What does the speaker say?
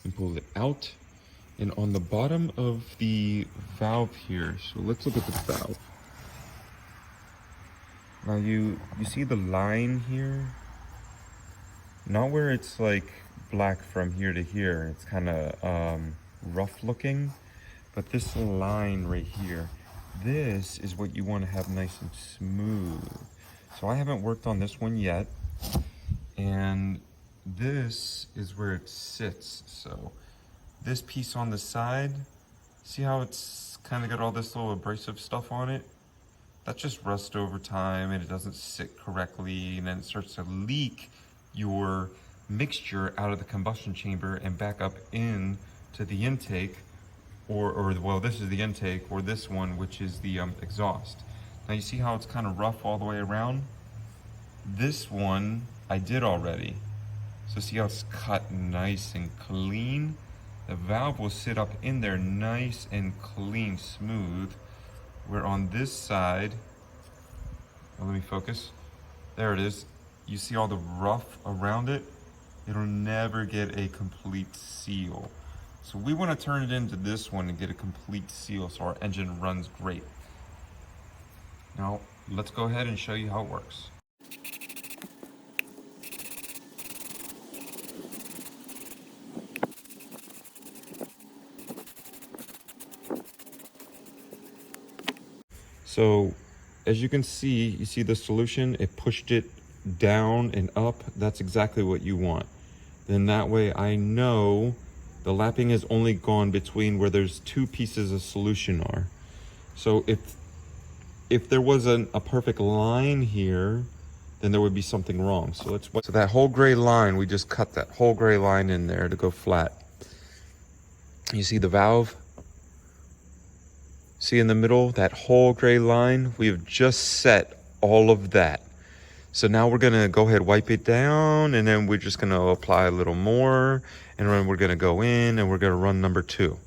and pull it out. And on the bottom of the valve here, so let's look at the valve. Now you see the line here? Not where it's like black from here to here. It's kind of rough looking, but this line right here, this is what you want to have nice and smooth. So I haven't worked on this one yet, and this is where it sits. So this piece on the side, see how it's kind of got all this little abrasive stuff on it? That just rusts over time and it doesn't sit correctly, and then it starts to leak your mixture out of the combustion chamber and back up in to the intake, or well, this is the intake, or this one, which is the exhaust. Now you see how it's kind of rough all the way around? This one I did already. So see how it's cut nice and clean? The valve will sit up in there nice and clean, smooth. Where on this side, well, let me focus. There it is. You see all the rough around it? It'll never get a complete seal. So we want to turn it into this one and get a complete seal so our engine runs great. Now, let's go ahead and show you how it works. So as you can see, you see the solution, it pushed it down and up. That's exactly what you want. Then that way I know the lapping has only gone between where there's two pieces of solution are. So if there was a perfect line here, then there would be something wrong. So that whole gray line, we just cut that whole gray line in there to go flat. You see the valve? See in the middle, that whole gray line? We have just set all of that. So now we're gonna go ahead, wipe it down, and then we're just gonna apply a little more, and then we're gonna go in and we're gonna run number 2.